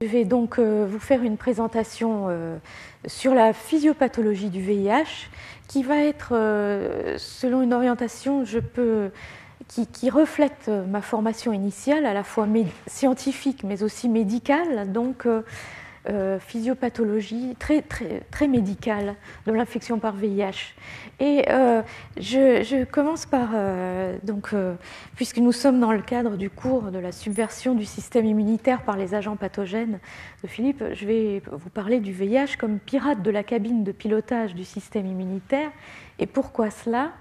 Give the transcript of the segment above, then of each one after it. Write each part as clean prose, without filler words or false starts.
Je vais donc vous faire une présentation sur la physiopathologie du VIH qui va être, selon une orientation, qui reflète ma formation initiale, à la fois scientifique mais aussi médicale, donc physiopathologie très médicale de l'infection par VIH. Et je commence par, puisque nous sommes dans le cadre du cours de la subversion du système immunitaire par les agents pathogènes de Philippe, je vais vous parler du VIH comme pirate de la cabine de pilotage du système immunitaire. Et pourquoi cela ?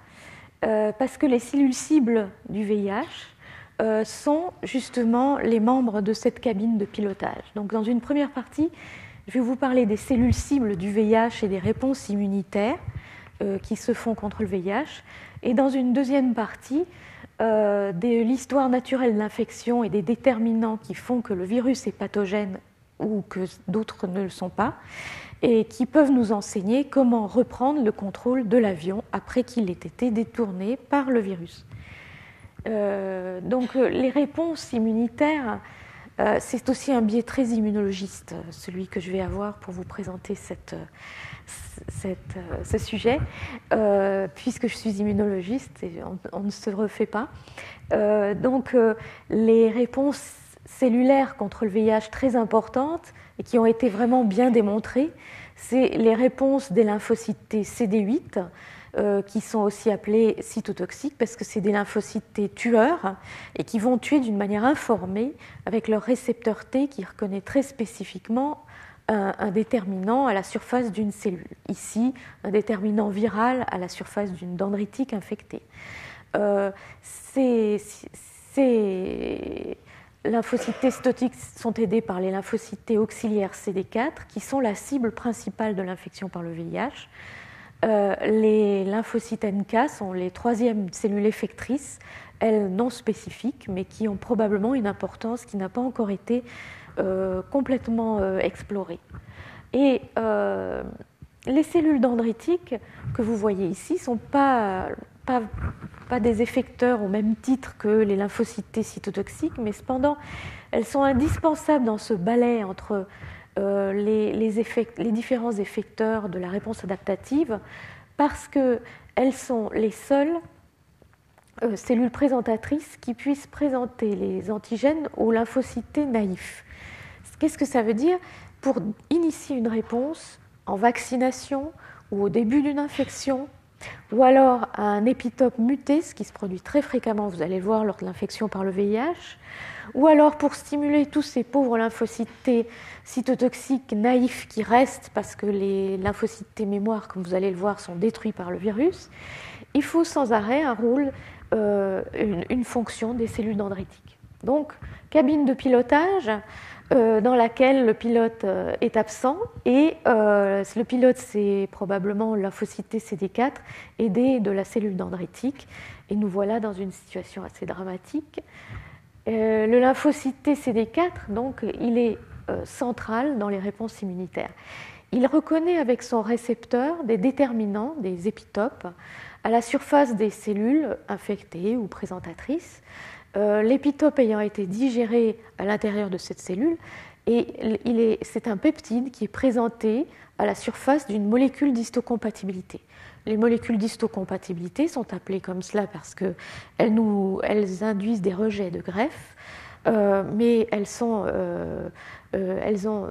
Parce que les cellules cibles du VIH sont justement les membres de cette cabine de pilotage. Donc, dans une première partie, je vais vous parler des cellules cibles du VIH et des réponses immunitaires qui se font contre le VIH. Et dans une deuxième partie, de l'histoire naturelle de l'infection et des déterminants qui font que le virus est pathogène ou que d'autres ne le sont pas, et qui peuvent nous enseigner comment reprendre le contrôle de l'avion après qu'il ait été détourné par le virus. Donc les réponses immunitaires, c'est aussi un biais très immunologiste, celui que je vais avoir pour vous présenter ce sujet, puisque je suis immunologiste et on ne se refait pas. Les réponses cellulaires contre le VIH très importantes et qui ont été vraiment bien démontrées, c'est les réponses des lymphocytes T CD8, qui sont aussi appelés cytotoxiques parce que c'est des lymphocytes T tueurs et qui vont tuer d'une manière informée avec leur récepteur T qui reconnaît très spécifiquement un déterminant à la surface d'une cellule. Ici, un déterminant viral à la surface d'une dendritique infectée. Ces lymphocytes T cytotoxiques sont aidés par les lymphocytes T auxiliaires CD4 qui sont la cible principale de l'infection par le VIH. Les lymphocytes NK sont les troisièmes cellules effectrices, elles non spécifiques, mais qui ont probablement une importance qui n'a pas encore été complètement explorée. Et les cellules dendritiques que vous voyez ici ne sont pas des effecteurs au même titre que les lymphocytes T cytotoxiques, mais cependant, elles sont indispensables dans ce balai entre les différents effecteurs de la réponse adaptative parce qu'elles sont les seules cellules présentatrices qui puissent présenter les antigènes aux lymphocytes T naïfs. Qu'est-ce que ça veut dire ? Pour initier une réponse en vaccination ou au début d'une infection ou alors à un épitope muté, ce qui se produit très fréquemment, vous allez le voir, lors de l'infection par le VIH, ou alors pour stimuler tous ces pauvres lymphocytes T cytotoxiques naïfs qui restent parce que les lymphocytes T mémoire, comme vous allez le voir, sont détruits par le virus, il faut sans arrêt un rôle, une fonction des cellules dendritiques. Donc, cabine de pilotage dans laquelle le pilote est absent et le pilote, c'est probablement le lymphocyte T CD4 aidé de la cellule dendritique. Et nous voilà dans une situation assez dramatique. Le lymphocyte T CD4, donc, il est central dans les réponses immunitaires. Il reconnaît avec son récepteur des déterminants, des épitopes, à la surface des cellules infectées ou présentatrices. L'épitope ayant été digéré à l'intérieur de cette cellule, et c'est un peptide qui est présenté à la surface d'une molécule d'histocompatibilité. Les molécules d'histocompatibilité sont appelées comme cela parce qu'elles induisent des rejets de greffe, mais elles ont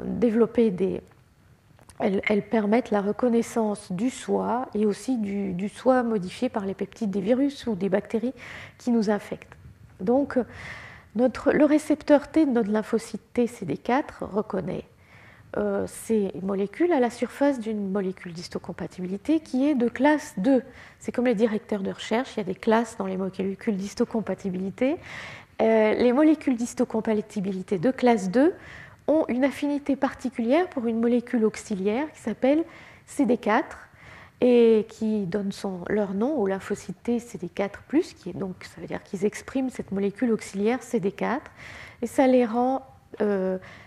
développé elles permettent la reconnaissance du soi et aussi du soi modifié par les peptides des virus ou des bactéries qui nous infectent. Donc, le récepteur T de notre lymphocyte T CD4 reconnaît ces molécules à la surface d'une molécule d'histocompatibilité qui est de classe 2. C'est comme les directeurs de recherche, il y a des classes dans les molécules d'histocompatibilité. Les molécules d'histocompatibilité de classe 2 ont une affinité particulière pour une molécule auxiliaire qui s'appelle CD4 et qui donne leur nom au lymphocyte T CD4+, qui est donc, ça veut dire qu'ils expriment cette molécule auxiliaire CD4, et ça les rend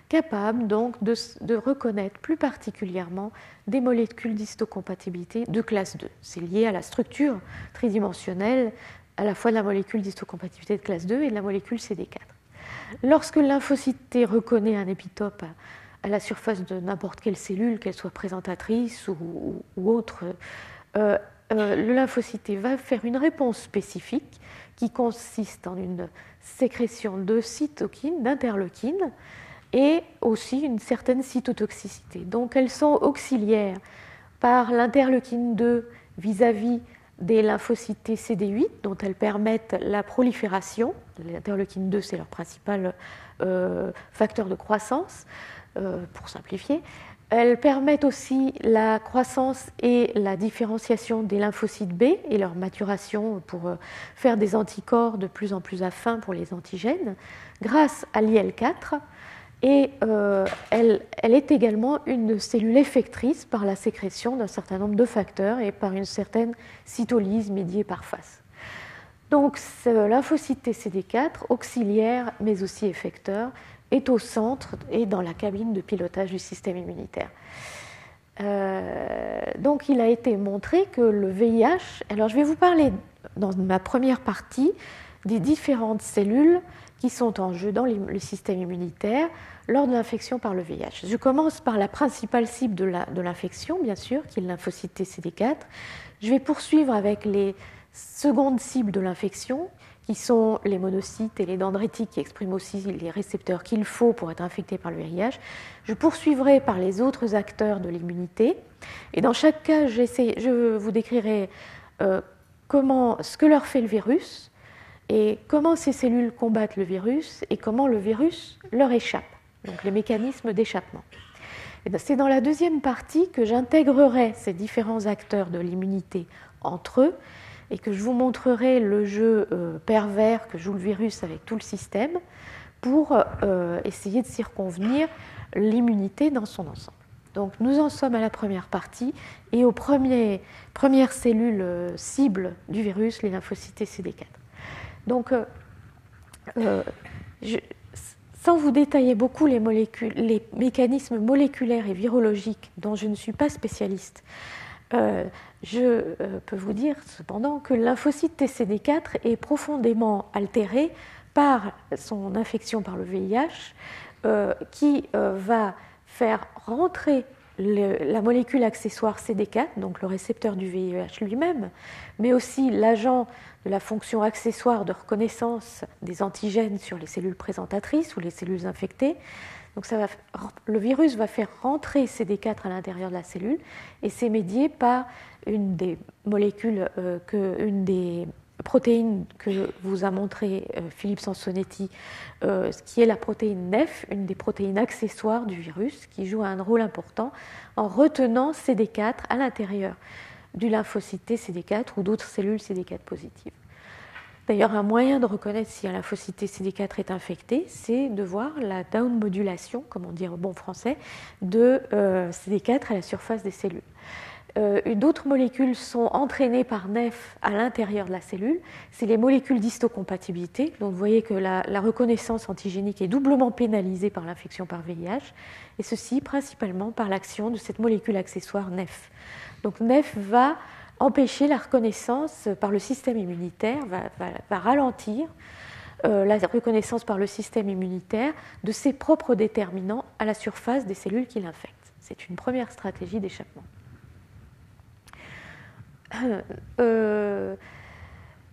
capables donc de reconnaître plus particulièrement des molécules d'histocompatibilité de classe 2. C'est lié à la structure tridimensionnelle à la fois de la molécule d'histocompatibilité de classe 2 et de la molécule CD4. Lorsque le lymphocyte T reconnaît un épitope à la surface de n'importe quelle cellule, qu'elle soit présentatrice ou autre, le lymphocyte T va faire une réponse spécifique qui consiste en une sécrétion de cytokines, d'interleukines, et aussi une certaine cytotoxicité. Donc elles sont auxiliaires par l'interleukine 2 vis-à-vis des lymphocytes T CD8, dont elles permettent la prolifération. L'interleukine 2, c'est leur principal facteur de croissance, pour simplifier. Elles permettent aussi la croissance et la différenciation des lymphocytes B et leur maturation pour faire des anticorps de plus en plus affins pour les antigènes, grâce à l'IL4. Et elle est également une cellule effectrice par la sécrétion d'un certain nombre de facteurs et par une certaine cytolyse médiée par phase. Donc, ce lymphocyte TCD4, auxiliaire mais aussi effecteur, est au centre et dans la cabine de pilotage du système immunitaire. Donc, il a été montré que le VIH... Alors, je vais vous parler dans ma première partie des différentes cellules qui sont en jeu dans le système immunitaire lors de l'infection par le VIH. Je commence par la principale cible de l'infection, bien sûr, qui est le lymphocyte TCD4. Je vais poursuivre avec les secondes cibles de l'infection, qui sont les monocytes et les dendritiques, qui expriment aussi les récepteurs qu'il faut pour être infecté par le VIH. Je poursuivrai par les autres acteurs de l'immunité. Et dans chaque cas, je vous décrirai ce que leur fait le virus, et comment ces cellules combattent le virus, et comment le virus leur échappe, donc les mécanismes d'échappement. C'est dans la deuxième partie que j'intégrerai ces différents acteurs de l'immunité entre eux, et que je vous montrerai le jeu pervers que joue le virus avec tout le système pour essayer de circonvenir l'immunité dans son ensemble. Donc nous en sommes à la première partie et aux premières cellules cibles du virus, les lymphocytes CD4. Donc, sans vous détailler beaucoup les mécanismes moléculaires et virologiques dont je ne suis pas spécialiste, je peux vous dire cependant que le lymphocyte TCD4 est profondément altéré par son infection par le VIH qui va faire rentrer la molécule accessoire CD4, donc le récepteur du VIH lui-même, mais aussi l'agent de la fonction accessoire de reconnaissance des antigènes sur les cellules présentatrices ou les cellules infectées. Donc le virus va faire rentrer CD4 à l'intérieur de la cellule et c'est médié par une des molécules, une des protéines que vous a montré Philippe Sansonetti, qui est la protéine NEF, une des protéines accessoires du virus, qui joue un rôle important en retenant CD4 à l'intérieur du lymphocyte CD4 ou d'autres cellules CD4 positives. D'ailleurs, un moyen de reconnaître si un lymphocyte CD4 est infecté, c'est de voir la down-modulation, comme on dit en bon français, de CD4 à la surface des cellules. D'autres molécules sont entraînées par NEF à l'intérieur de la cellule. C'est les molécules d'histocompatibilité. Donc vous voyez que la reconnaissance antigénique est doublement pénalisée par l'infection par VIH, et ceci principalement par l'action de cette molécule accessoire NEF. Donc NEF va empêcher la reconnaissance par le système immunitaire, va ralentir la reconnaissance par le système immunitaire de ses propres déterminants à la surface des cellules qui l'infectent. C'est une première stratégie d'échappement.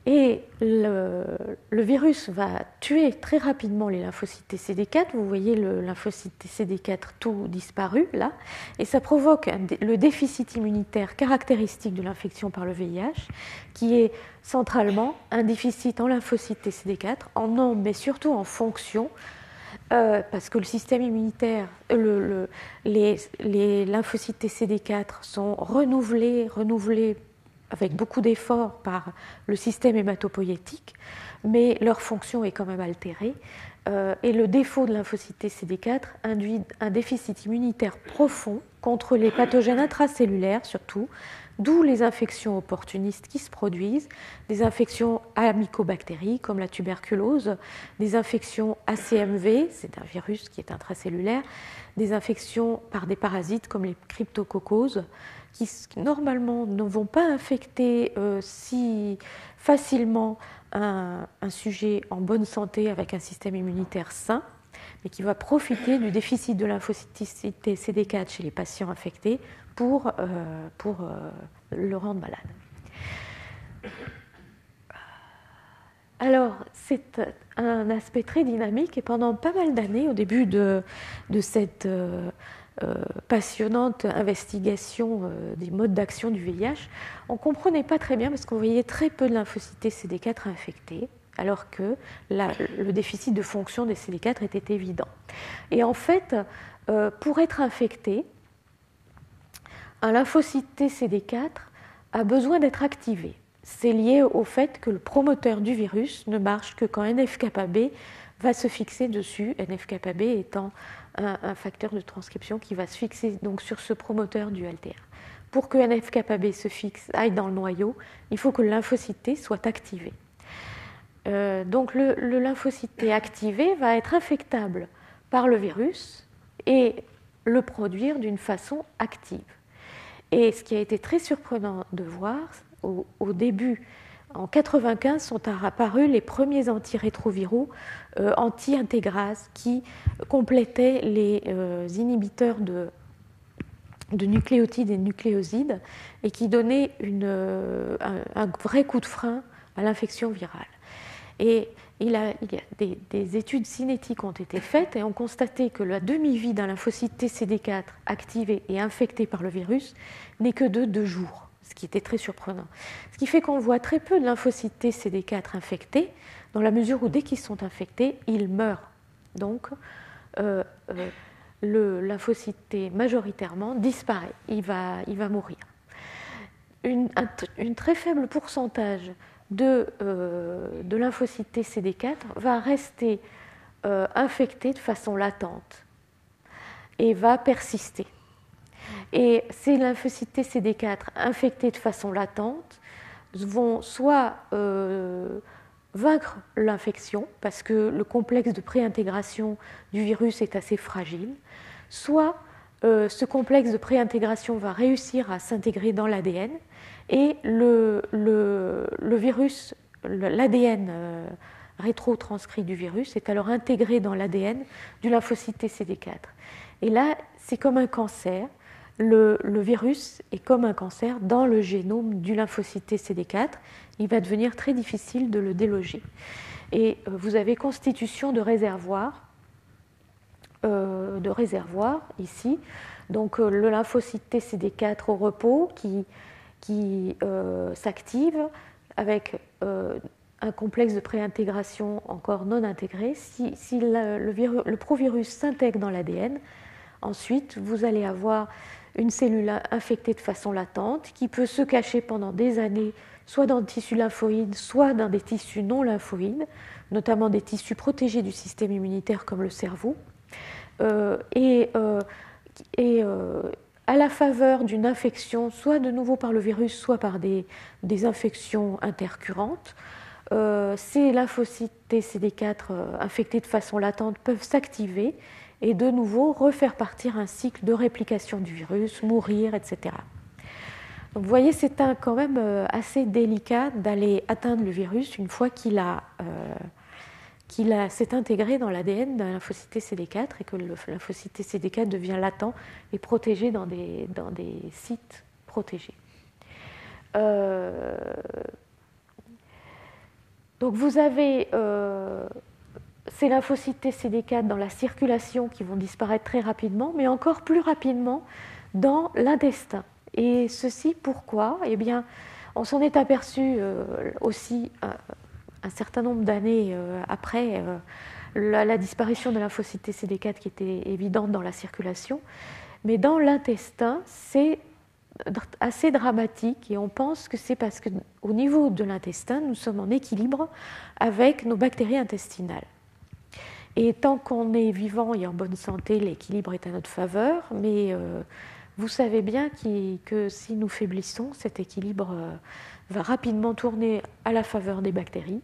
Et le virus va tuer très rapidement les lymphocytes TCD4. Vous voyez le lymphocyte TCD4 tout disparu là, et ça provoque le déficit immunitaire caractéristique de l'infection par le VIH, qui est centralement un déficit en lymphocytes TCD4, en nombre mais surtout en fonction, parce que le système immunitaire, les lymphocytes TCD4 sont renouvelés avec beaucoup d'efforts par le système hématopoïétique, mais leur fonction est quand même altérée. Et le défaut de lymphocyte TCD4 induit un déficit immunitaire profond contre les pathogènes intracellulaires, surtout, d'où les infections opportunistes qui se produisent, des infections à mycobactéries comme la tuberculose, des infections à CMV, c'est un virus qui est intracellulaire, des infections par des parasites comme les cryptococcoses, qui normalement ne vont pas infecter si facilement un sujet en bonne santé avec un système immunitaire sain, mais qui va profiter du déficit de lymphocyticité CD4 chez les patients infectés pour le rendre malade. Alors, c'est un aspect très dynamique et pendant pas mal d'années, au début de cette passionnante investigation des modes d'action du VIH, on ne comprenait pas très bien parce qu'on voyait très peu de lymphocytes CD4 infectés, alors que le déficit de fonction des CD4 était évident. Et en fait, pour être infecté, un lymphocyte CD4 a besoin d'être activé. C'est lié au fait que le promoteur du virus ne marche que quand NF-κB va se fixer dessus, NF-κB étant un facteur de transcription qui va se fixer donc sur ce promoteur du LTR. Pour que NF-κB se fixe, aille dans le noyau, il faut que le lymphocyte T soit activé. Donc le lymphocyte T activé va être infectable par le virus et le produire d'une façon active. Et ce qui a été très surprenant de voir, au début, en 1995, sont apparus les premiers antirétroviraux anti-intégrase qui complétaient les inhibiteurs de nucléotides et de nucléosides et qui donnaient un vrai coup de frein à l'infection virale. Et il y a des études cinétiques ont été faites et ont constaté que la demi-vie d'un lymphocyte TCD4 activé et infecté par le virus n'est que de 2 jours, ce qui était très surprenant. Ce qui fait qu'on voit très peu de lymphocytes TCD4 infectés, dans la mesure où dès qu'ils sont infectés, ils meurent. Donc, le lymphocyte T majoritairement disparaît, il va mourir. Un très faible pourcentage de lymphocytes CD4 va rester infecté de façon latente et va persister. Et ces lymphocytes CD4 infectés de façon latente vont soit vaincre l'infection parce que le complexe de préintégration du virus est assez fragile, soit ce complexe de préintégration va réussir à s'intégrer dans l'ADN et le virus, l'ADN rétrotranscrit du virus est alors intégré dans l'ADN du lymphocyte CD4. Et là, c'est comme un cancer. Le virus est comme un cancer dans le génome du lymphocyte CD4. Il va devenir très difficile de le déloger. Et vous avez constitution de réservoirs ici. Donc le lymphocyte CD4 au repos qui s'active avec un complexe de préintégration encore non intégré. Si le provirus s'intègre dans l'ADN, ensuite vous allez avoir une cellule infectée de façon latente qui peut se cacher pendant des années, soit dans le tissu lymphoïde, soit dans des tissus non lymphoïdes, notamment des tissus protégés du système immunitaire comme le cerveau. À la faveur d'une infection, soit de nouveau par le virus, soit par des infections intercurrentes, ces lymphocytes TCD4 infectés de façon latente peuvent s'activer et de nouveau refaire partir un cycle de réplication du virus, mourir, etc. Donc vous voyez, c'est quand même assez délicat d'aller atteindre le virus une fois qu'il s'est intégré dans l'ADN d'un lymphocyte CD4 et que le lymphocyte CD4 devient latent et protégé dans des sites protégés. Donc vous avez ces lymphocytes CD4 dans la circulation qui vont disparaître très rapidement, mais encore plus rapidement dans l'intestin. Et ceci pourquoi ? Eh bien, on s'en est aperçu aussi un certain nombre d'années après la disparition de lymphocyte CD4 qui était évidente dans la circulation. Mais dans l'intestin, c'est assez dramatique et on pense que c'est parce qu'au niveau de l'intestin, nous sommes en équilibre avec nos bactéries intestinales. Et tant qu'on est vivant et en bonne santé, l'équilibre est à notre faveur, mais vous savez bien que si nous faiblissons, cet équilibre va rapidement tourner à la faveur des bactéries.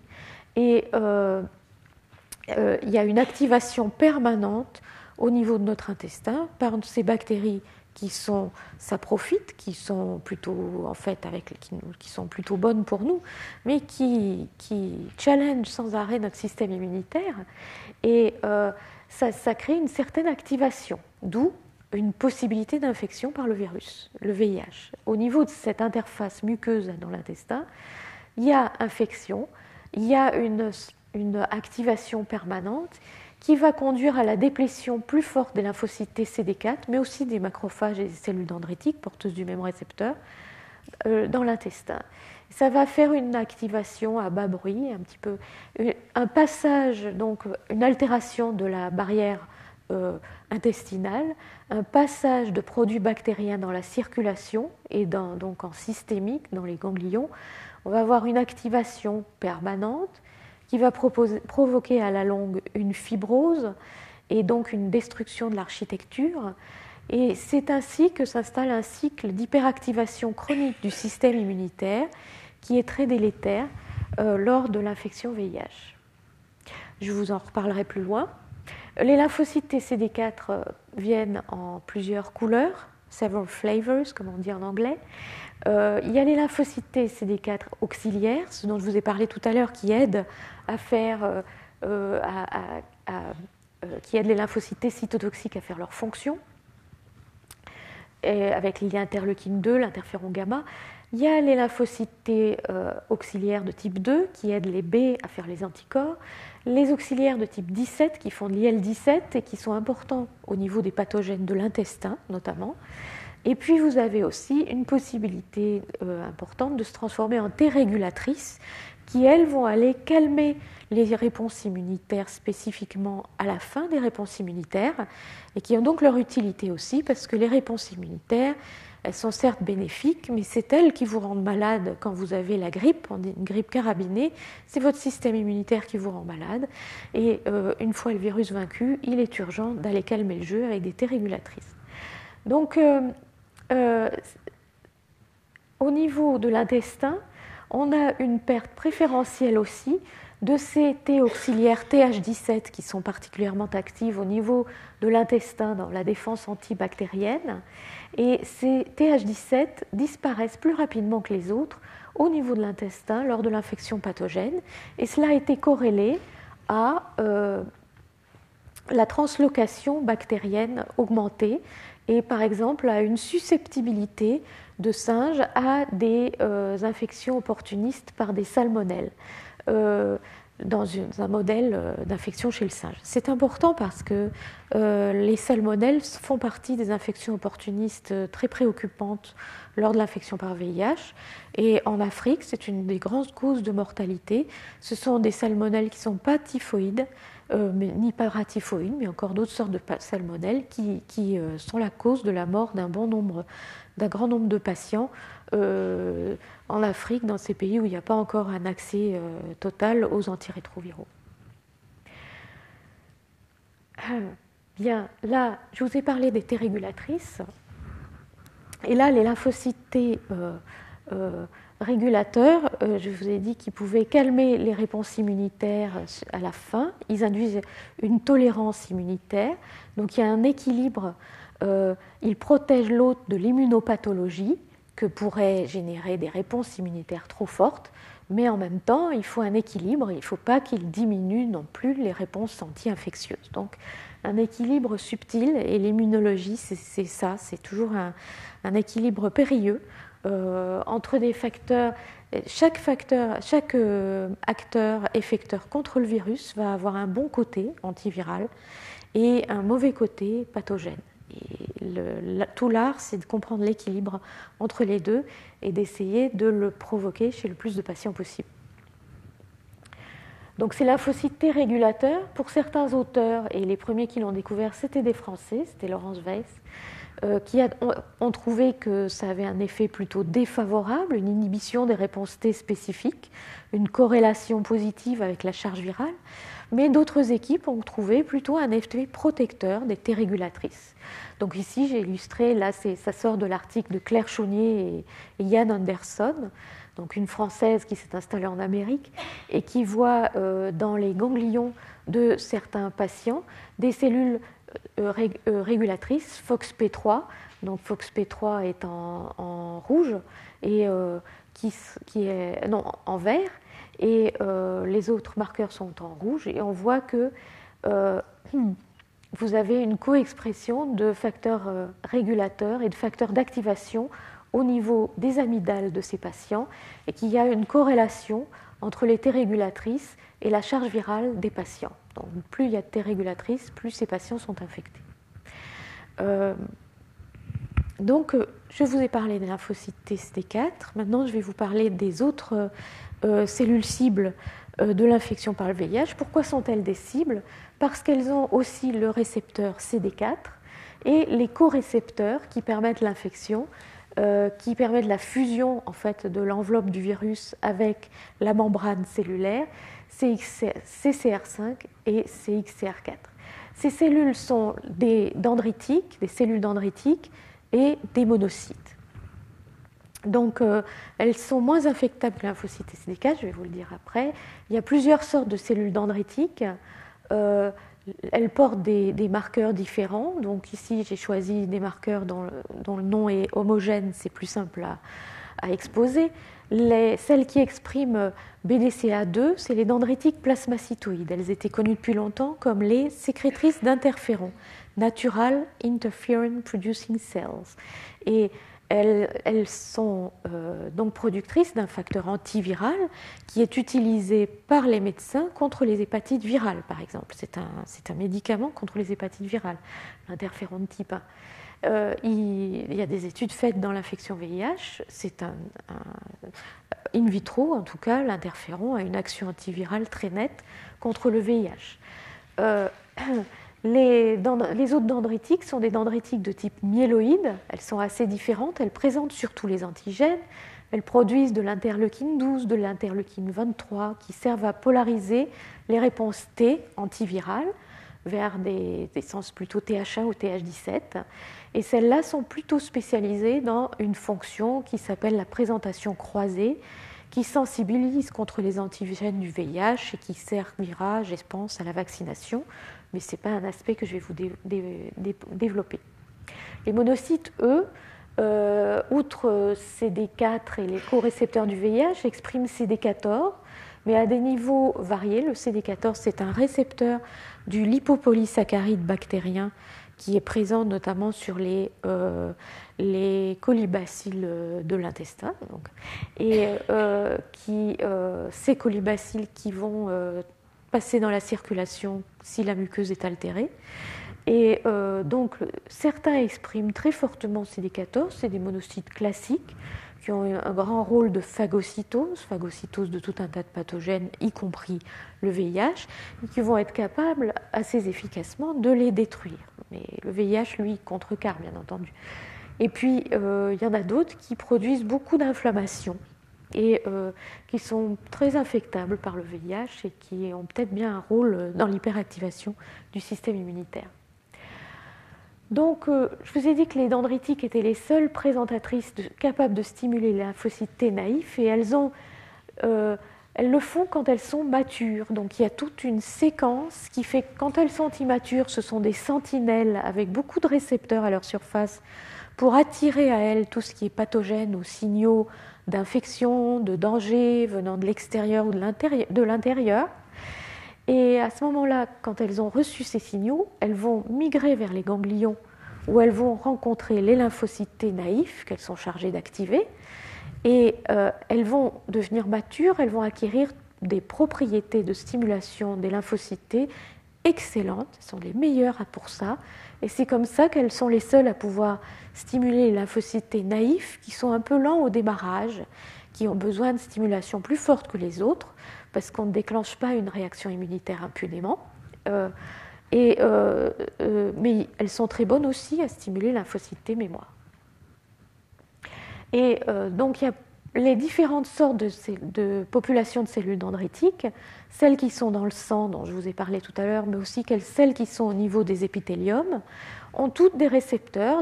Et il y a une activation permanente au niveau de notre intestin par ces bactéries qui sont saprophytes, qui sont plutôt en fait qui sont plutôt bonnes pour nous, mais qui challenge sans arrêt notre système immunitaire, et ça crée une certaine activation, d'où une possibilité d'infection par le virus, le VIH. Au niveau de cette interface muqueuse dans l'intestin, il y a infection, il y a une activation permanente qui va conduire à la déplétion plus forte des lymphocytes TCD4, mais aussi des macrophages et des cellules dendritiques porteuses du même récepteur dans l'intestin. Ça va faire une activation à bas bruit, un petit peu, un passage, donc une altération de la barrière intestinale, un passage de produits bactériens dans la circulation et donc en systémique dans les ganglions. On va avoir une activation permanente qui va provoquer à la longue une fibrose et donc une destruction de l'architecture. Et c'est ainsi que s'installe un cycle d'hyperactivation chronique du système immunitaire qui est très délétère lors de l'infection VIH. Je vous en reparlerai plus loin. Les lymphocytes TCD4 viennent en plusieurs couleurs, several flavors, comme on dit en anglais. Il y a les lymphocytes TCD4 auxiliaires, ce dont je vous ai parlé tout à l'heure, qui aident à faire, qui aident les lymphocytes T cytotoxiques à faire leur fonction, et avec l'interleukine 2, l'interféron gamma. Il y a les lymphocytes T auxiliaires de type 2 qui aident les B à faire les anticorps, les auxiliaires de type 17 qui font de l'IL-17 et qui sont importants au niveau des pathogènes de l'intestin notamment. Et puis vous avez aussi une possibilité importante de se transformer en T régulatrices qui, elles, vont aller calmer les réponses immunitaires spécifiquement à la fin des réponses immunitaires et qui ont donc leur utilité aussi parce que les réponses immunitaires, elles sont certes bénéfiques, mais c'est elles qui vous rendent malade quand vous avez la grippe, une grippe carabinée. C'est votre système immunitaire qui vous rend malade. Et une fois le virus vaincu, il est urgent d'aller calmer le jeu avec des T régulatrices. Donc, au niveau de l'intestin, on a une perte préférentielle aussi de ces T auxiliaires TH17 qui sont particulièrement actives au niveau de l'intestin dans la défense antibactérienne. Et ces TH17 disparaissent plus rapidement que les autres au niveau de l'intestin lors de l'infection pathogène. Et cela a été corrélé à la translocation bactérienne augmentée et par exemple à une susceptibilité de singes à des infections opportunistes par des salmonelles dans un modèle d'infection chez le singe. C'est important parce que les salmonelles font partie des infections opportunistes très préoccupantes lors de l'infection par VIH. Et en Afrique, c'est une des grandes causes de mortalité. Ce sont des salmonelles qui ne sont pas typhoïdes, ni paratyphoïdes, mais encore d'autres sortes de salmonelles qui sont la cause de la mort d'un grand nombre de patients en Afrique, dans ces pays où il n'y a pas encore un accès total aux antirétroviraux. Bien, là, je vous ai parlé des T régulatrices. Et là, les lymphocytes T régulateurs, je vous ai dit qu'ils pouvaient calmer les réponses immunitaires à la fin. Ils induisent une tolérance immunitaire. Donc il y a un équilibre. Ils protègent l'hôte de l'immunopathologie que pourraient générer des réponses immunitaires trop fortes. Mais en même temps, il faut un équilibre. Il ne faut pas qu'ils diminuent non plus les réponses anti-infectieuses. Donc un équilibre subtil. Et l'immunologie, c'est ça. C'est toujours un équilibre périlleux entre des facteurs. Chaque acteur effecteur contre le virus va avoir un bon côté antiviral et un mauvais côté pathogène. Et tout l'art, c'est de comprendre l'équilibre entre les deux et d'essayer de le provoquer chez le plus de patients possible. Donc ces lymphocytes T régulateurs, pour certains auteurs, et les premiers qui l'ont découvert, c'était des Français, c'était Laurence Weiss, qui ont trouvé que ça avait un effet plutôt défavorable, une inhibition des réponses T spécifiques, une corrélation positive avec la charge virale, mais d'autres équipes ont trouvé plutôt un effet protecteur des T régulatrices. Donc ici, j'ai illustré, là ça sort de l'article de Claire Chaunier et Yann Anderson, donc une Française qui s'est installée en Amérique et qui voit dans les ganglions de certains patients des cellules régulatrices FOXP3, donc FOXP3 est en rouge et en vert, et les autres marqueurs sont en rouge, et on voit que vous avez une coexpression de facteurs régulateurs et de facteurs d'activation au niveau des amygdales de ces patients, et qu'il y a une corrélation entre les T régulatrices et la charge virale des patients. Donc, plus il y a de T régulatrices, plus ces patients sont infectés. Je vous ai parlé des lymphocytes TCD4. Maintenant, je vais vous parler des autres cellules cibles de l'infection par le VIH. Pourquoi sont-elles des cibles? Parce qu'elles ont aussi le récepteur CD4 et les corécepteurs qui permettent l'infection, qui permettent la fusion en fait, de l'enveloppe du virus avec la membrane cellulaire, CCR5 et CXCR4. Ces cellules sont des cellules dendritiques et des monocytes. Donc, elles sont moins infectables que les lymphocytes CD4, je vais vous le dire après. Il y a plusieurs sortes de cellules dendritiques. Elles portent des marqueurs différents. Donc, ici, j'ai choisi des marqueurs dont le nom est homogène, c'est plus simple à exposer. Celles qui expriment BDCA2, c'est les dendritiques plasmacytoïdes. Elles étaient connues depuis longtemps comme les sécrétrices d'interférons, Natural Interferon Producing Cells. Et elles sont donc productrices d'un facteur antiviral qui est utilisé par les médecins contre les hépatites virales, par exemple. C'est un médicament contre les hépatites virales, l'interféron de type 1. Il y a des études faites dans l'infection VIH, c'est in vitro en tout cas, l'interféron a une action antivirale très nette contre le VIH. Les autres dendritiques sont des dendritiques de type myéloïde, elles sont assez différentes, elles présentent surtout les antigènes, elles produisent de l'interleukine 12, de l'interleukine 23 qui servent à polariser les réponses T antivirales vers des sens plutôt TH1 ou TH17. Et celles-là sont plutôt spécialisées dans une fonction qui s'appelle la présentation croisée, qui sensibilise contre les antigènes du VIH et qui servira, je pense, à la vaccination, mais ce n'est pas un aspect que je vais vous développer. Les monocytes, eux, outre CD4 et les corécepteurs du VIH, expriment CD14, mais à des niveaux variés. Le CD14, c'est un récepteur du lipopolysaccharide bactérien qui est présent notamment sur les colibacilles de l'intestin. Et ces colibacilles qui vont passer dans la circulation si la muqueuse est altérée. Et donc, certains expriment très fortement CD14, c'est des monocytes classiques qui ont un grand rôle de phagocytose de tout un tas de pathogènes, y compris le VIH, et qui vont être capables assez efficacement de les détruire. Mais le VIH, lui, contrecarre, bien entendu. Et puis, il y en a d'autres qui produisent beaucoup d'inflammation et qui sont très infectables par le VIH et qui ont peut-être bien un rôle dans l'hyperactivation du système immunitaire. Donc, je vous ai dit que les dendritiques étaient les seules présentatrices capables de stimuler les lymphocytes T naïfs, et elles le font quand elles sont matures. Donc, il y a toute une séquence qui fait que quand elles sont immatures, ce sont des sentinelles avec beaucoup de récepteurs à leur surface pour attirer à elles tout ce qui est pathogène ou signaux d'infection, de danger venant de l'extérieur ou de l'intérieur. Et à ce moment-là, quand elles ont reçu ces signaux, elles vont migrer vers les ganglions où elles vont rencontrer les lymphocytes T naïfs qu'elles sont chargées d'activer. Et elles vont devenir matures, elles vont acquérir des propriétés de stimulation des lymphocytes T excellentes, elles sont les meilleures pour ça. Et c'est comme ça qu'elles sont les seules à pouvoir stimuler les lymphocytes T naïfs qui sont un peu lents au démarrage, qui ont besoin de stimulation plus forte que les autres, parce qu'on ne déclenche pas une réaction immunitaire impunément. Mais elles sont très bonnes aussi à stimuler le lymphocyte T mémoire. Et donc il y a les différentes sortes de populations de cellules dendritiques, celles qui sont dans le sang, dont je vous ai parlé tout à l'heure, mais aussi celles qui sont au niveau des épithéliums, ont toutes des récepteurs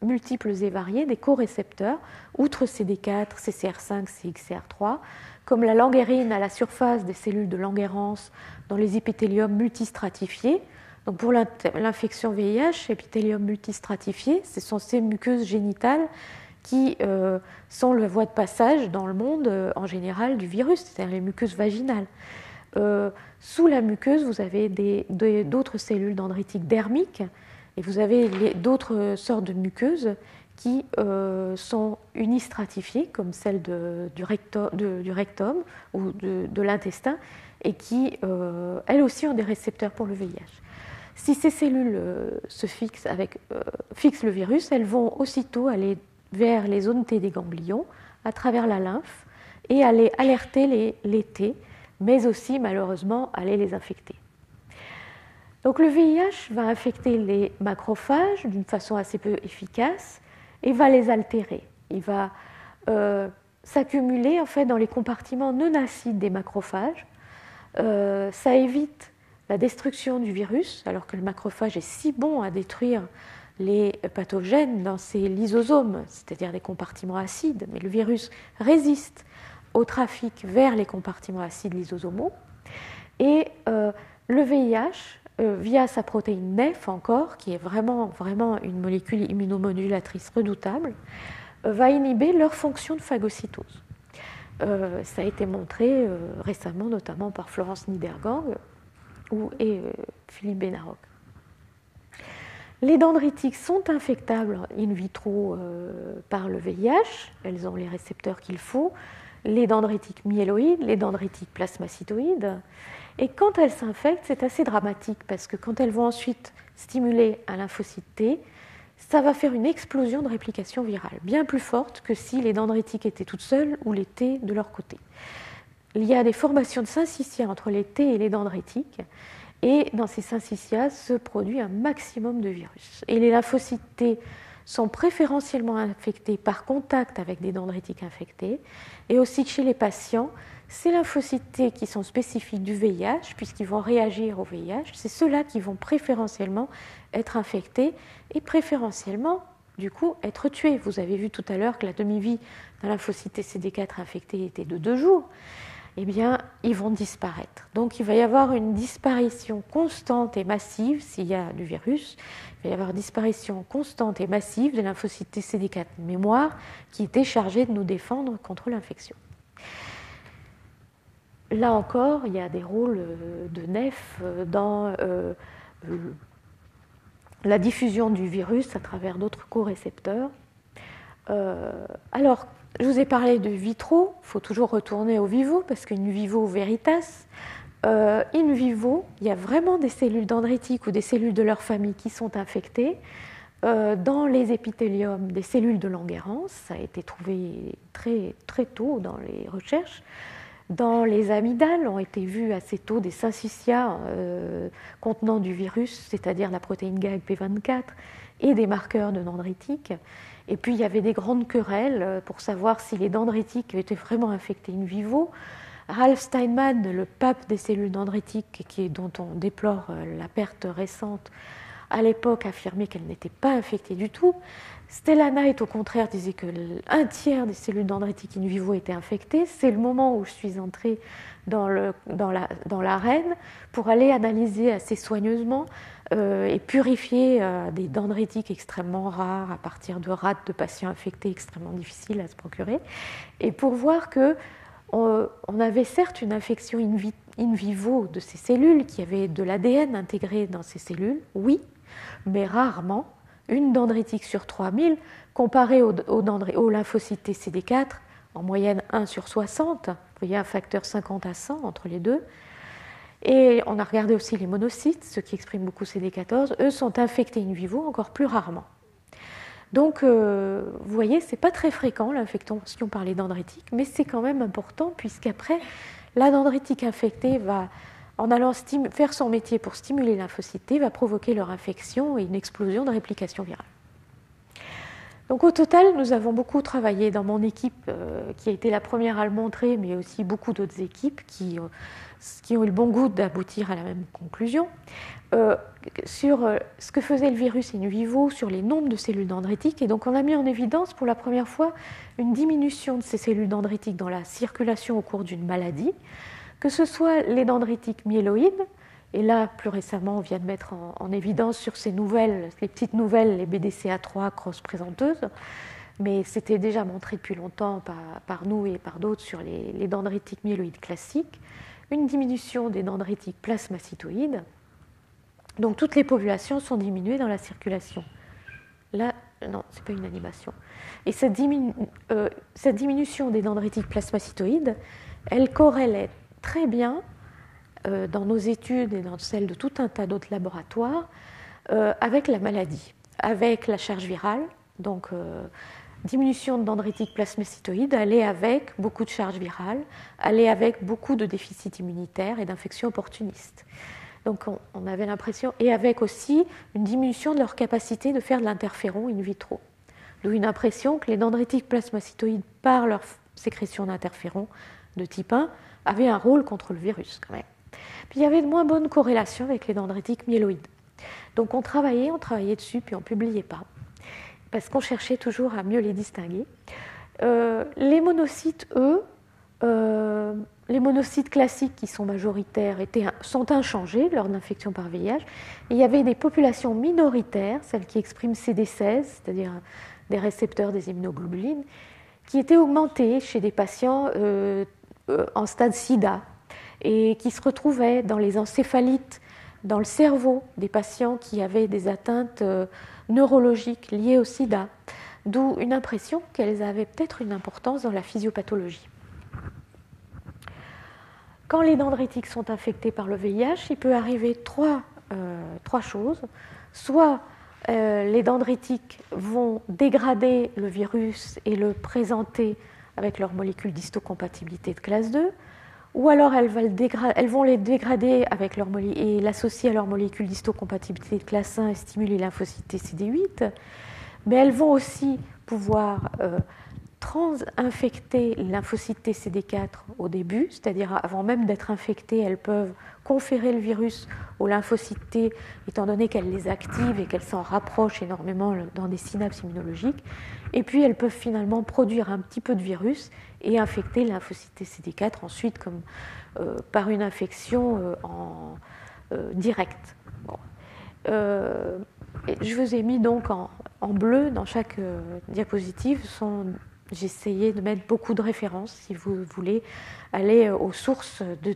multiples et variés, des corécepteurs, outre CD4, CCR5, CXCR3, comme la languérine à la surface des cellules de Langerhans dans les épithéliums multistratifiés. Donc pour l'infection VIH, épithélium multistratifié, ce sont ces muqueuses génitales qui sont la voie de passage dans le monde en général du virus, c'est-à-dire les muqueuses vaginales. Sous la muqueuse, vous avez d'autres cellules dendritiques dermiques et vous avez d'autres sortes de muqueuses qui sont unistratifiées, comme celle du rectum ou de l'intestin, et qui, elles aussi, ont des récepteurs pour le VIH. Si ces cellules fixent le virus, elles vont aussitôt aller vers les zones T des ganglions, à travers la lymphe, et aller alerter les T, mais aussi, malheureusement, aller les infecter. Donc le VIH va infecter les macrophages d'une façon assez peu efficace et va les altérer. Il va s'accumuler en fait dans les compartiments non acides des macrophages. Ça évite la destruction du virus, alors que le macrophage est si bon à détruire les pathogènes dans ces lysosomes, c'est-à-dire des compartiments acides, mais le virus résiste au trafic vers les compartiments acides lysosomaux. Et le VIH, via sa protéine NEF encore, qui est vraiment une molécule immunomodulatrice redoutable, va inhiber leur fonction de phagocytose. Ça a été montré récemment, notamment par Florence Niedergang et Philippe Benarroch. Les dendritiques sont infectables in vitro par le VIH, elles ont les récepteurs qu'il faut, les dendritiques myéloïdes, les dendritiques plasmacytoïdes. Et quand elles s'infectent, c'est assez dramatique parce que quand elles vont ensuite stimuler un lymphocyte T, ça va faire une explosion de réplication virale, bien plus forte que si les dendritiques étaient toutes seules ou les T de leur côté. Il y a des formations de syncytia entre les T et les dendritiques, et dans ces syncytias se produit un maximum de virus. Et les lymphocytes T sont préférentiellement infectés par contact avec des dendritiques infectés, et aussi chez les patients, ces lymphocytes T qui sont spécifiques du VIH, puisqu'ils vont réagir au VIH, c'est ceux-là qui vont préférentiellement être infectés et préférentiellement, du coup, être tués. Vous avez vu tout à l'heure que la demi-vie d'un lymphocyte T CD4 infecté était de 2 jours. Eh bien, ils vont disparaître. Donc, il va y avoir une disparition constante et massive, s'il y a du virus, il va y avoir une disparition constante et massive de lymphocytes T CD4 mémoire qui était chargé de nous défendre contre l'infection. Là encore, il y a des rôles de NEF dans la diffusion du virus à travers d'autres corécepteurs. Alors, je vous ai parlé de vitro, il faut toujours retourner au vivo, parce qu'in vivo veritas, in vivo, il y a vraiment des cellules dendritiques ou des cellules de leur famille qui sont infectées. Dans les épithéliums des cellules de Langerhans, ça a été trouvé très, très tôt dans les recherches. Dans les amygdales, ont été vus assez tôt des syncytias contenant du virus, c'est-à-dire la protéine GAG-P24 et des marqueurs de dendritiques. Et puis, il y avait des grandes querelles pour savoir si les dendritiques étaient vraiment infectés in vivo. Ralph Steinman, le pape des cellules dendritiques, dont on déplore la perte récente, à l'époque affirmait qu'elles n'étaient pas infectées du tout. Stella Knight, au contraire, disait qu'un tiers des cellules dendritiques in vivo étaient infectées. C'est le moment où je suis entrée dans l'arène pour aller analyser assez soigneusement et purifier des dendritiques extrêmement rares à partir de rats de patients infectés extrêmement difficiles à se procurer, et pour voir qu'on avait certes une infection in vivo de ces cellules, qui avaient de l'ADN intégré dans ces cellules, oui, mais rarement, une dendritique sur 3000, comparée au lymphocyte T CD4, en moyenne 1 sur 60, vous voyez un facteur 50 à 100 entre les deux. Et on a regardé aussi les monocytes, ceux qui expriment beaucoup CD14, eux sont infectés in vivo encore plus rarement. Donc, vous voyez, ce n'est pas très fréquent l'infection par les dendritiques, mais c'est quand même important, puisqu'après, la dendritique infectée va en allant faire son métier pour stimuler les lymphocytes T, va provoquer leur infection et une explosion de réplication virale. Donc au total, nous avons beaucoup travaillé dans mon équipe, qui a été la première à le montrer, mais aussi beaucoup d'autres équipes qui ont eu le bon goût d'aboutir à la même conclusion, sur ce que faisait le virus in vivo, sur les nombres de cellules dendritiques. Et donc on a mis en évidence pour la première fois une diminution de ces cellules dendritiques dans la circulation au cours d'une maladie, que ce soit les dendritiques myéloïdes, et là, plus récemment, on vient de mettre en évidence sur ces nouvelles, les petites nouvelles, les BDCA3 cross-présenteuses, mais c'était déjà montré depuis longtemps par nous et par d'autres sur les dendritiques myéloïdes classiques, une diminution des dendritiques plasmacytoïdes. Donc toutes les populations sont diminuées dans la circulation. Là, non, ce n'est pas une animation. Et cette diminution des dendritiques plasmacytoïdes, elle corrélait très bien dans nos études et dans celles de tout un tas d'autres laboratoires avec la maladie, avec la charge virale. Donc, diminution de dendritiques plasmacytoïdes allait avec beaucoup de charge virale, allait avec beaucoup de déficit immunitaire et d'infections opportunistes. Donc, on avait l'impression, et avec aussi une diminution de leur capacité de faire de l'interféron in vitro. D'où une impression que les dendritiques plasmacytoïdes, par leur sécrétion d'interféron de type 1, avaient un rôle contre le virus quand même. Puis il y avait de moins bonnes corrélations avec les dendritiques myéloïdes. Donc on travaillait dessus, puis on ne publiait pas, parce qu'on cherchait toujours à mieux les distinguer. Les monocytes, eux, les monocytes classiques qui sont majoritaires sont inchangés lors d'infection par VIH. Et il y avait des populations minoritaires, celles qui expriment CD16, c'est-à-dire des récepteurs des immunoglobulines, qui étaient augmentées chez des patients en stade SIDA, et qui se retrouvaient dans les encéphalites, dans le cerveau des patients qui avaient des atteintes neurologiques liées au sida, d'où une impression qu'elles avaient peut-être une importance dans la physiopathologie. Quand les dendritiques sont infectés par le VIH, il peut arriver trois choses. Soit les dendritiques vont dégrader le virus et le présenter avec leur molécule d'histocompatibilité de classe 2, ou alors elles vont les dégrader avec et l'associer à leur molécule d'histocompatibilité de classe 1 et stimuler les lymphocytes CD8, mais elles vont aussi pouvoir trans-infecter les lymphocytes TCD4 au début, c'est-à-dire avant même d'être infectées, elles peuvent conférer le virus aux lymphocytes T, étant donné qu'elles les activent et qu'elles s'en rapprochent énormément dans des synapses immunologiques. Et puis elles peuvent finalement produire un petit peu de virus et infecter les lymphocytes TCD4 ensuite comme, par une infection directe. Bon. Je vous ai mis donc en bleu dans chaque diapositive. J'ai essayé de mettre beaucoup de références si vous voulez aller aux sources de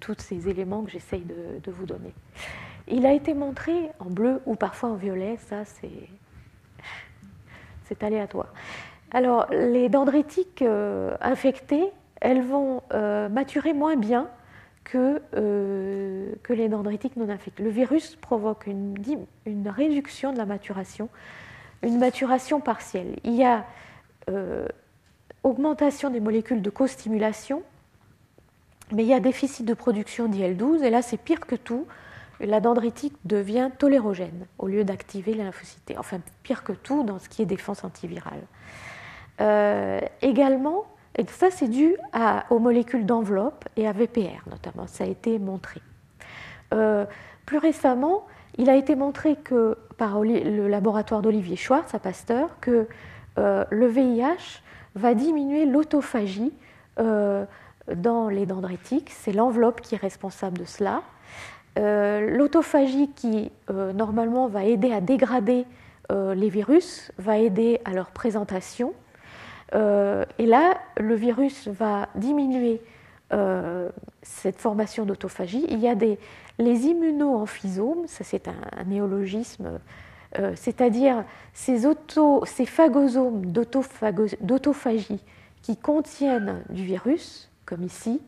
tous ces éléments que j'essaye de vous donner. Il a été montré en bleu ou parfois en violet, ça c'est aléatoire. Alors, les dendritiques infectées, elles vont maturer moins bien que les dendritiques non infectés. Le virus provoque une réduction de la maturation, une maturation partielle. Il y a augmentation des molécules de co-stimulation, mais il y a déficit de production d'IL-12, et là c'est pire que tout, la dendritique devient tolérogène au lieu d'activer les lymphocytes T. Enfin, pire que tout dans ce qui est défense antivirale. Également, et ça c'est dû aux molécules d'enveloppe et à VPR notamment, ça a été montré. Plus récemment, il a été montré que par le laboratoire d'Olivier Schwartz à Pasteur que le VIH va diminuer l'autophagie dans les dendritiques, c'est l'enveloppe qui est responsable de cela. L'autophagie qui normalement va aider à dégrader les virus, va aider à leur présentation. Et là, le virus va diminuer cette formation d'autophagie. Il y a les immunoamphisomes, ça c'est un néologisme, c'est-à-dire ces phagosomes d'autophagie qui contiennent du virus, comme ici,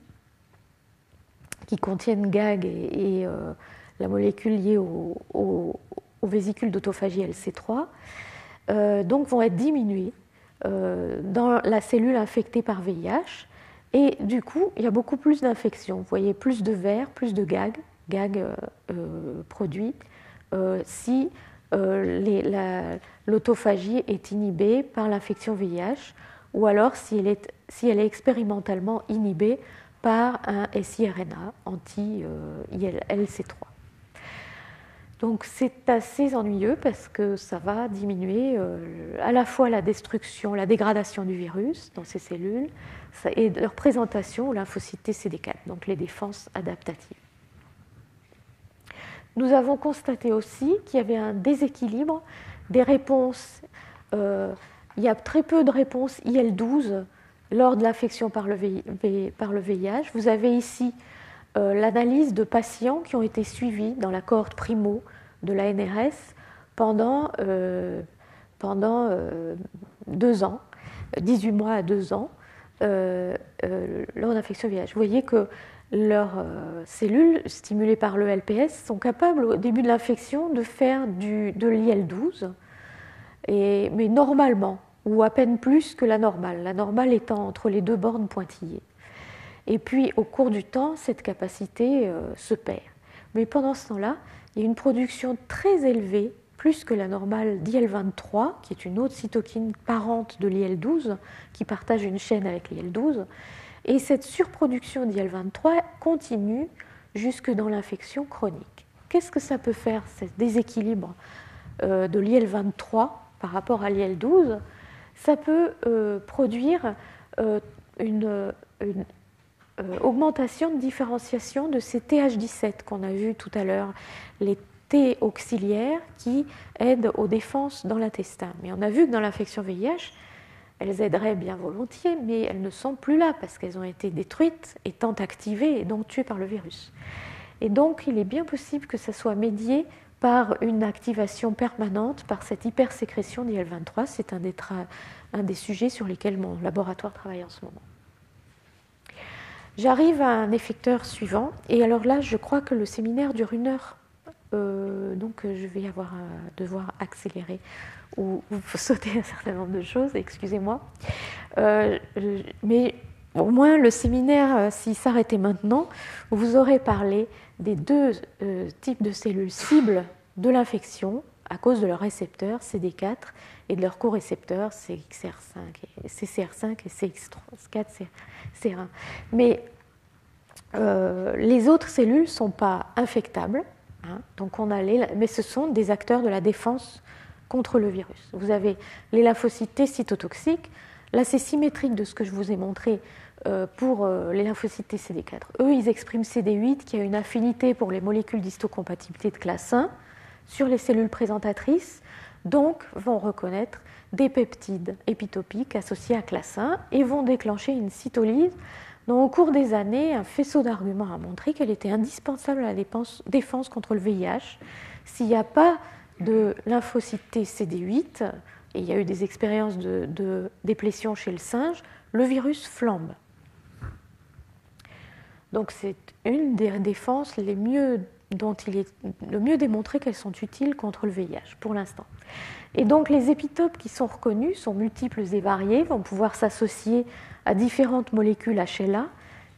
qui contiennent GAG et la molécule liée aux vésicules d'autophagie LC3, donc vont être diminués dans la cellule infectée par VIH Et du coup, il y a beaucoup plus d'infections. Vous voyez, plus de vers, plus de gags produits, si l'autophagie est inhibée par l'infection VIH, ou alors si elle est expérimentalement inhibée par un siRNA anti-LC3. Donc c'est assez ennuyeux parce que ça va diminuer à la fois la destruction, la dégradation du virus dans ces cellules et leur présentation aux lymphocytes TCD4, donc les défenses adaptatives. Nous avons constaté aussi qu'il y avait un déséquilibre des réponses. Il y a très peu de réponses IL-12 lors de l'infection par le VIH. Vous avez ici l'analyse de patients qui ont été suivis dans la cohorte primo de la NRS pendant 2 ans, 18 mois à 2 ans, lors d'infection VIH. Vous voyez que leurs cellules stimulées par le LPS sont capables au début de l'infection de faire de l'IL-12, mais normalement, ou à peine plus que la normale étant entre les 2 bornes pointillées. Et puis au cours du temps, cette capacité se perd. Mais pendant ce temps-là, il y a une production très élevée, plus que la normale, d'IL-23, qui est une autre cytokine parente de l'IL-12, qui partage une chaîne avec l'IL-12. Et cette surproduction d'IL-23 continue jusque dans l'infection chronique. Qu'est-ce que ça peut faire, ce déséquilibre de l'IL-23 par rapport à l'IL-12? Ça peut produire une augmentation de différenciation de ces TH17 qu'on a vu tout à l'heure, les T auxiliaires qui aident aux défenses dans l'intestin. Mais on a vu que dans l'infection VIH, elles aideraient bien volontiers, mais elles ne sont plus là parce qu'elles ont été détruites, étant activées et donc tuées par le virus. Et donc, il est bien possible que ça soit médié par une activation permanente, par cette hypersécrétion d'IL-23. C'est un des sujets sur lesquels mon laboratoire travaille en ce moment. J'arrive à un effecteur suivant, et alors là, je crois que le séminaire dure 1 heure, donc je vais devoir accélérer ou sauter un certain nombre de choses, excusez-moi. Mais au moins, le séminaire, s'il s'arrêtait maintenant, vous aurez parlé des 2 types de cellules cibles de l'infection à cause de leurs récepteurs CD4 et de leurs co-récepteurs CCR5 et CX4-CR1. Mais les autres cellules ne sont pas infectables, donc mais ce sont des acteurs de la défense contre le virus. Vous avez les lymphocytes T cytotoxiques. Là, c'est symétrique de ce que je vous ai montré pour les lymphocytes T CD4. Eux, ils expriment CD8 qui a une affinité pour les molécules d'histocompatibilité de classe 1 sur les cellules présentatrices, donc vont reconnaître des peptides épitopiques associés à classe 1 et vont déclencher une cytolyse dont, au cours des années, un faisceau d'arguments a montré qu'elle était indispensable à la défense contre le VIH. S'il n'y a pas de lymphocytes T CD8, et il y a eu des expériences de déplétion chez le singe, le virus flambe. Donc c'est une des défenses dont il est le mieux démontré qu'elles sont utiles contre le VIH pour l'instant. Et donc les épitopes qui sont reconnus sont multiples et variés, vont pouvoir s'associer à différentes molécules HLA,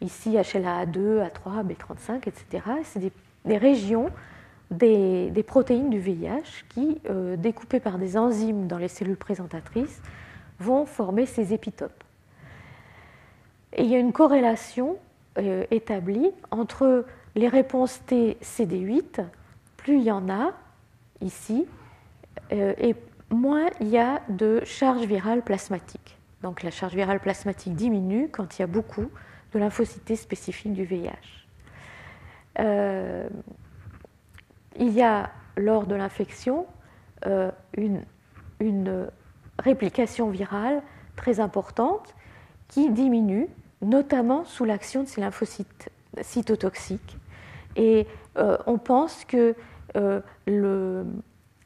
ici HLA-A2, A3, B35, etc. C'est des régions des protéines du VIH qui, découpées par des enzymes dans les cellules présentatrices, vont former ces épitopes. Et il y a une corrélation établie entre les réponses T CD8, plus il y en a ici, et moins il y a de charge virale plasmatique. Donc la charge virale plasmatique diminue quand il y a beaucoup de lymphocytes T spécifiques du VIH. Il y a, lors de l'infection, une réplication virale très importante qui diminue, notamment sous l'action de ces lymphocytes cytotoxiques. Et on pense que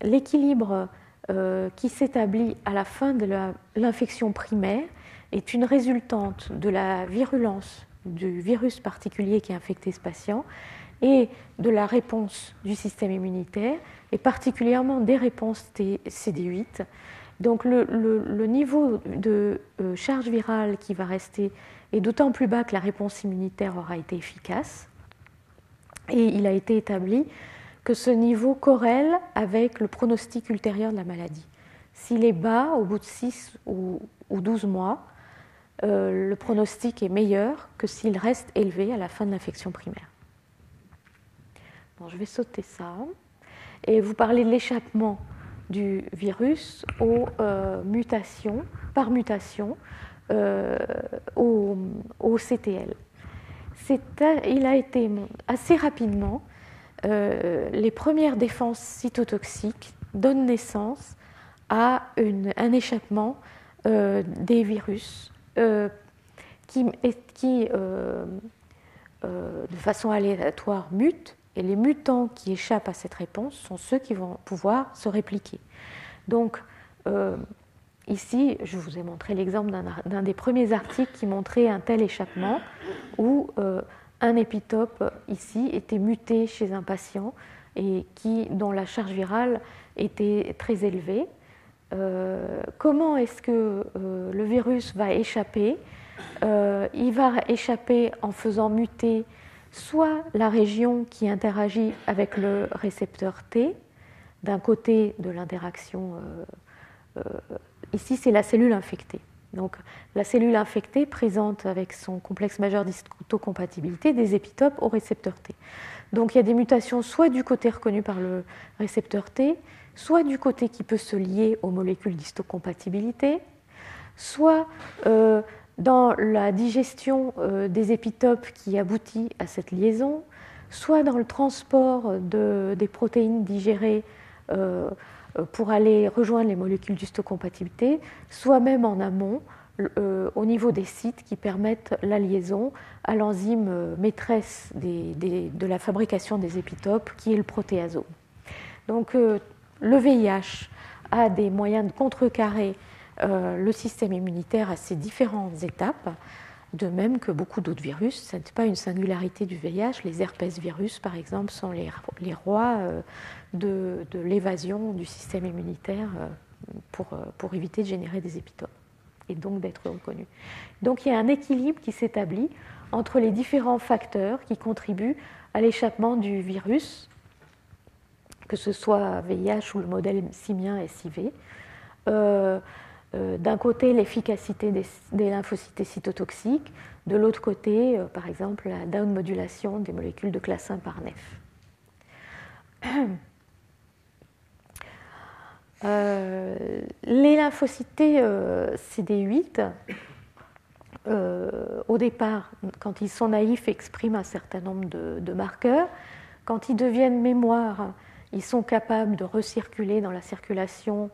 l'équilibre qui s'établit à la fin de l'infection primaire est une résultante de la virulence du virus particulier qui a infecté ce patient et de la réponse du système immunitaire, et particulièrement des réponses CD8. Donc le niveau de charge virale qui va rester est d'autant plus bas que la réponse immunitaire aura été efficace. Et il a été établi que ce niveau corrèle avec le pronostic ultérieur de la maladie. S'il est bas au bout de 6 ou 12 mois, le pronostic est meilleur que s'il reste élevé à la fin de l'infection primaire. Bon, je vais sauter ça. Et vous parlez de l'échappement du virus aux mutations, par mutation au CTL. Il a été assez rapidement, les premières défenses cytotoxiques donnent naissance à un échappement des virus qui de façon aléatoire mutent, et les mutants qui échappent à cette réponse sont ceux qui vont pouvoir se répliquer. Donc, ici, je vous ai montré l'exemple d'un des premiers articles qui montrait un tel échappement où un épitope ici était muté chez un patient et dont la charge virale était très élevée. Comment est-ce que le virus va échapper? Il va échapper en faisant muter soit la région qui interagit avec le récepteur T, d'un côté de l'interaction, ici c'est la cellule infectée. Donc la cellule infectée présente avec son complexe majeur d'histocompatibilité des épitopes au récepteur T. Donc il y a des mutations soit du côté reconnu par le récepteur T, soit du côté qui peut se lier aux molécules d'histocompatibilité, soit dans la digestion des épitopes qui aboutit à cette liaison, soit dans le transport des protéines digérées pour aller rejoindre les molécules d'histocompatibilité, soit même en amont, au niveau des sites qui permettent la liaison à l'enzyme maîtresse de la fabrication des épitopes, qui est le protéasome. Donc le VIH a des moyens de contrecarrer le système immunitaire à ces différentes étapes, de même que beaucoup d'autres virus. Ce n'est pas une singularité du VIH. Les herpès virus, par exemple, sont les rois de l'évasion du système immunitaire pour éviter de générer des épitopes et donc d'être reconnus. Donc il y a un équilibre qui s'établit entre les différents facteurs qui contribuent à l'échappement du virus, que ce soit VIH ou le modèle simien SIV. D'un côté, l'efficacité des lymphocytes cytotoxiques, de l'autre côté, par exemple, la downmodulation des molécules de classe 1 par nef. Les lymphocytes CD8, au départ, quand ils sont naïfs, expriment un certain nombre de marqueurs. Quand ils deviennent mémoire, ils sont capables de recirculer dans la circulation,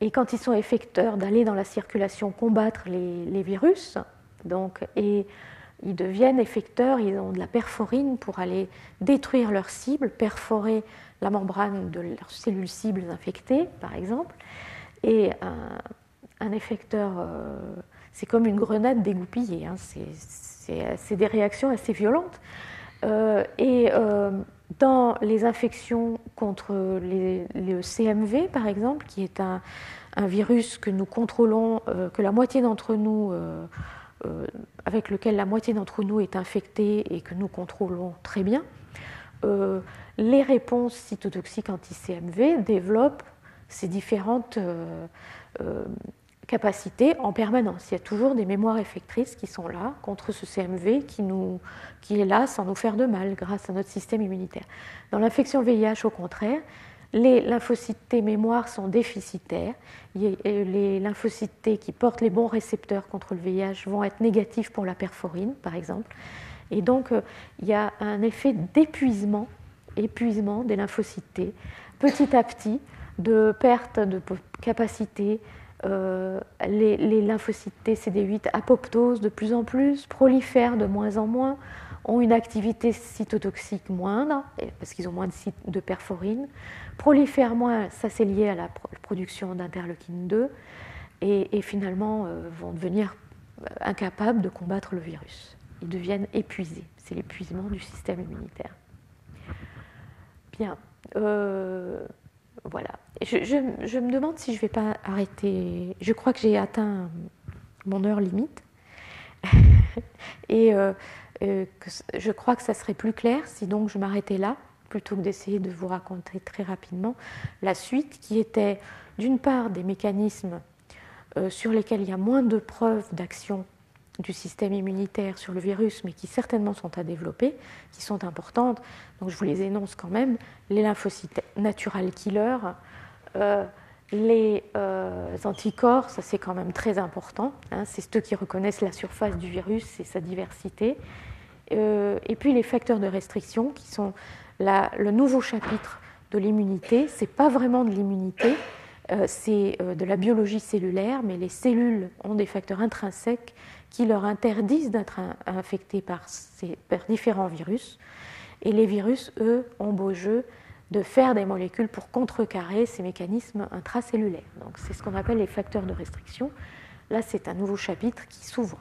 et quand ils sont effecteurs, d'aller dans la circulation combattre les virus. Donc, et ils deviennent effecteurs, ils ont de la perforine pour aller détruire leur cible, perforer la membrane de leurs cellules cibles infectées, par exemple. Et un effecteur, c'est comme une grenade dégoupillée, hein, c'est des réactions assez violentes. Dans les infections contre le CMV, par exemple, qui est un virus que nous contrôlons, que la moitié d'entre nous, avec lequel la moitié d'entre nous est infectée et que nous contrôlons très bien, les réponses cytotoxiques anti-CMV développent ces différentes capacités en permanence. Il y a toujours des mémoires effectrices qui sont là contre ce CMV qui est là sans nous faire de mal grâce à notre système immunitaire. Dans l'infection VIH, au contraire, les lymphocytes T mémoire sont déficitaires. Les lymphocytes T qui portent les bons récepteurs contre le VIH vont être négatifs pour la perforine, par exemple. Et donc, il y a un effet d'épuisement des lymphocytes T, petit à petit, de perte de capacité. Les lymphocytes T CD8 apoptosent de plus en plus, prolifèrent de moins en moins, ont une activité cytotoxique moindre, parce qu'ils ont moins de perforine, prolifèrent moins, ça c'est lié à la production d'interleukine 2, et finalement vont devenir incapables de combattre le virus. Ils deviennent épuisés, c'est l'épuisement du système immunitaire. Bien, voilà. Je me demande si je ne vais pas arrêter. Je crois que j'ai atteint mon heure limite. Et je crois que ça serait plus clair si donc je m'arrêtais là, plutôt que d'essayer de vous raconter très rapidement la suite, qui était d'une part des mécanismes sur lesquels il y a moins de preuves d'action du système immunitaire sur le virus, mais qui certainement sont à développer, qui sont importantes. Donc je vous les énonce quand même. Les lymphocytes natural killers, les anticorps, ça c'est quand même très important, hein, c'est ceux qui reconnaissent la surface du virus et sa diversité. Et puis les facteurs de restriction, qui sont le nouveau chapitre de l'immunité. Ce n'est pas vraiment de l'immunité, c'est de la biologie cellulaire, mais les cellules ont des facteurs intrinsèques qui leur interdisent d'être infectés par différents virus. Et les virus, eux, ont beau jeu de faire des molécules pour contrecarrer ces mécanismes intracellulaires. Donc c'est ce qu'on appelle les facteurs de restriction. Là, c'est un nouveau chapitre qui s'ouvre.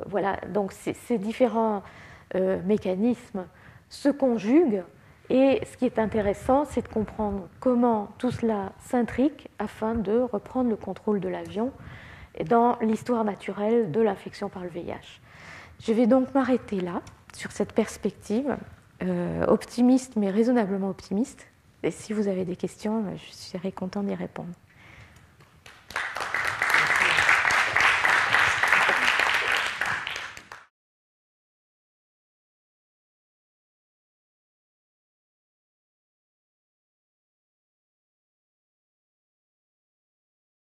Voilà, donc ces différents mécanismes se conjuguent, et ce qui est intéressant, c'est de comprendre comment tout cela s'intrique afin de reprendre le contrôle de l'avion dans l'histoire naturelle de l'infection par le VIH. Je vais donc m'arrêter là, sur cette perspective, optimiste mais raisonnablement optimiste. Et si vous avez des questions, je serai contente d'y répondre.